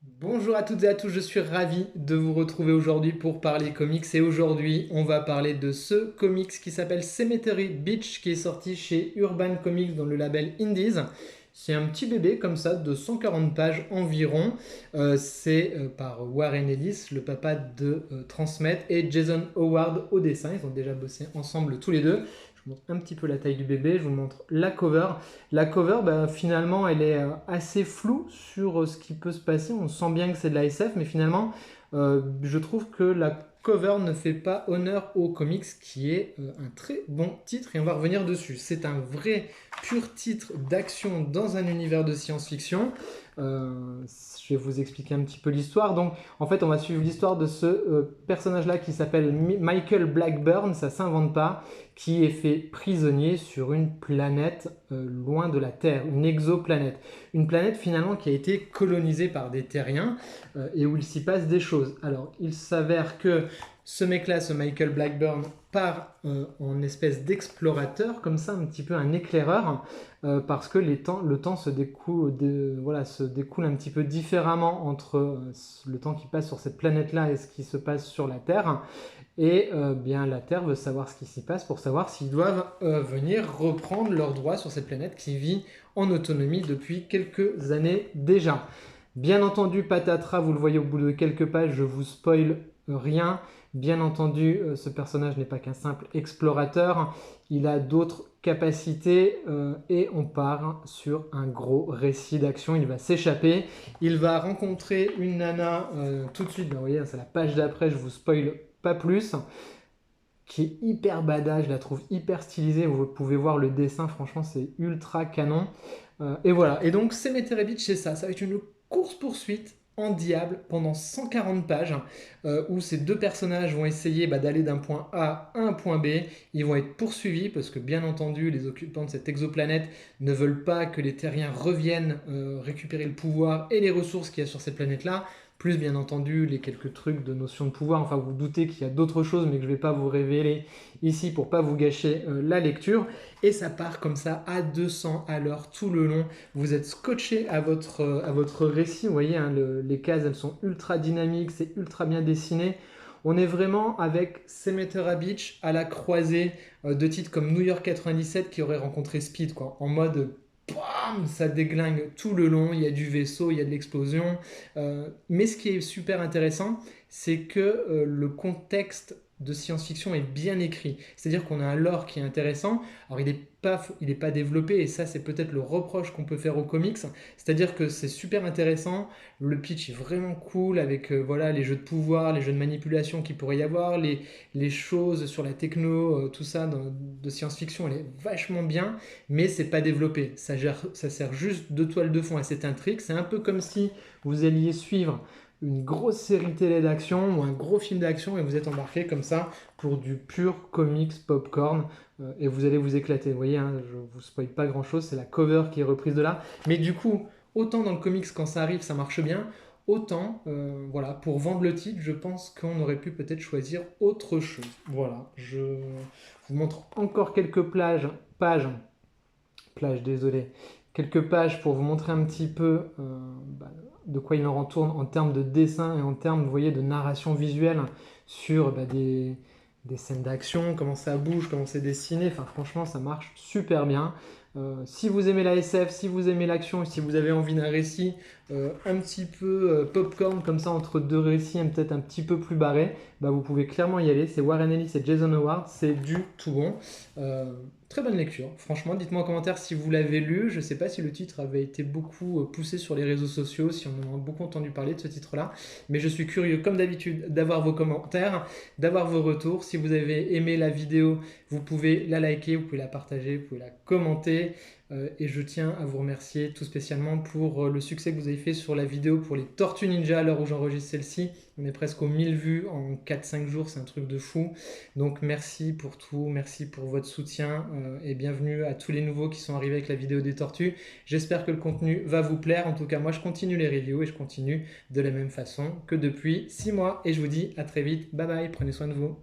Bonjour à toutes et à tous, je suis ravi de vous retrouver aujourd'hui pour parler comics et aujourd'hui on va parler de ce comics qui s'appelle Cemetery Beach qui est sorti chez Urban Comics dans le label Indies. C'est un petit bébé comme ça de 140 pages environ. C'est par Warren Ellis, le papa de Transmet, et Jason Howard au dessin. Ils ont déjà bossé ensemble tous les deux. Je vous montre un petit peu la taille du bébé, je vous montre la cover. La cover, finalement, elle est assez floue sur ce qui peut se passer. On sent bien que c'est de la SF, mais finalement, je trouve que la cover ne fait pas honneur au comics, qui est un très bon titre, et on va revenir dessus. C'est un vrai pur titre d'action dans un univers de science-fiction. Je vais vous expliquer un petit peu l'histoire. Donc, en fait, on va suivre l'histoire de ce personnage-là qui s'appelle Michael Blackburn, ça s'invente pas, qui est fait prisonnier sur une planète loin de la Terre, une exoplanète. Une planète finalement qui a été colonisée par des terriens et où il s'y passe des choses. Alors, il s'avère que ce mec-là, ce Michael Blackburn, part en espèce d'explorateur, comme ça, un petit peu un éclaireur, parce que le temps se découle un petit peu différemment entre le temps qui passe sur cette planète-là et ce qui se passe sur la Terre. Et bien la Terre veut savoir ce qui s'y passe pour savoir s'ils doivent venir reprendre leurs droits sur cette planète qui vit en autonomie depuis quelques années déjà. Bien entendu, patatras, vous le voyez au bout de quelques pages, je vous spoil rien. Bien entendu, ce personnage n'est pas qu'un simple explorateur, il a d'autres capacités et on part sur un gros récit d'action. Il va s'échapper, il va rencontrer une nana tout de suite, vous voyez, c'est la page d'après, je vous spoil pas plus, qui est hyper badass, je la trouve hyper stylisée, vous pouvez voir le dessin, franchement c'est ultra canon. Et voilà, et donc Cemetery Beach c'est ça, ça va être une course-poursuite en diable pendant 140 pages où ces deux personnages vont essayer d'aller d'un point A à un point B. Ils vont être poursuivis parce que bien entendu les occupants de cette exoplanète ne veulent pas que les terriens reviennent récupérer le pouvoir et les ressources qu'il y a sur cette planète-là, plus bien entendu les quelques trucs de notion de pouvoir. Enfin, vous doutez qu'il y a d'autres choses, mais que je ne vais pas vous révéler ici pour pas vous gâcher la lecture. Et ça part comme ça à 200 à l'heure tout le long. Vous êtes scotché à votre récit. Vous voyez, hein, les cases, elles sont ultra dynamiques, c'est ultra bien dessiné. On est vraiment avec Cemetery Beach à la croisée de titres comme New York 97 qui aurait rencontré Speed, quoi, en mode bam, ça déglingue tout le long, il y a du vaisseau, il y a de l'explosion. Mais ce qui est super intéressant, c'est que le contexte de science-fiction est bien écrit. C'est-à-dire qu'on a un lore qui est intéressant. Alors il est pas développé et ça c'est peut-être le reproche qu'on peut faire aux comics. C'est-à-dire que c'est super intéressant, le pitch est vraiment cool avec voilà, les jeux de pouvoir, les jeux de manipulation qu'il pourrait y avoir, les choses sur la techno, tout ça de science-fiction, elle est vachement bien, mais c'est pas développé. Ça sert juste de toile de fond à cette intrigue. C'est un peu comme si vous alliez suivre une grosse série télé d'action ou un gros film d'action et vous êtes embarqué comme ça pour du pur comics popcorn et vous allez vous éclater. Vous voyez, hein, je vous spoil pas grand chose, c'est la cover qui est reprise de là. Mais du coup, autant dans le comics quand ça arrive ça marche bien, autant voilà, pour vendre le titre, je pense qu'on aurait pu peut-être choisir autre chose. Voilà, je vous montre encore quelques pages, désolé, quelques pages pour vous montrer un petit peu de quoi il en retourne en termes de dessin et en termes, vous voyez, de narration visuelle sur des scènes d'action, comment ça bouge, comment c'est dessiné. Enfin, franchement, ça marche super bien. Si vous aimez la SF, si vous aimez l'action, si vous avez envie d'un récit un petit peu popcorn comme ça entre deux récits, peut-être un petit peu plus barré, vous pouvez clairement y aller. C'est Warren Ellis et Jason Howard, c'est du tout bon. Très bonne lecture, franchement. Dites-moi en commentaire si vous l'avez lu. Je ne sais pas si le titre avait été beaucoup poussé sur les réseaux sociaux, si on en a beaucoup entendu parler de ce titre-là. Mais je suis curieux, comme d'habitude, d'avoir vos commentaires, d'avoir vos retours. Si vous avez aimé la vidéo, vous pouvez la liker, vous pouvez la partager, vous pouvez la commenter. Et je tiens à vous remercier tout spécialement pour le succès que vous avez fait sur la vidéo pour les Tortues Ninja à l'heure où j'enregistre celle-ci. On est presque aux 1000 vues en 4-5 jours, c'est un truc de fou. Donc merci pour tout, merci pour votre soutien et bienvenue à tous les nouveaux qui sont arrivés avec la vidéo des tortues. J'espère que le contenu va vous plaire. En tout cas, moi je continue les reviews et je continue de la même façon que depuis 6 mois. Et je vous dis à très vite. Bye bye, prenez soin de vous.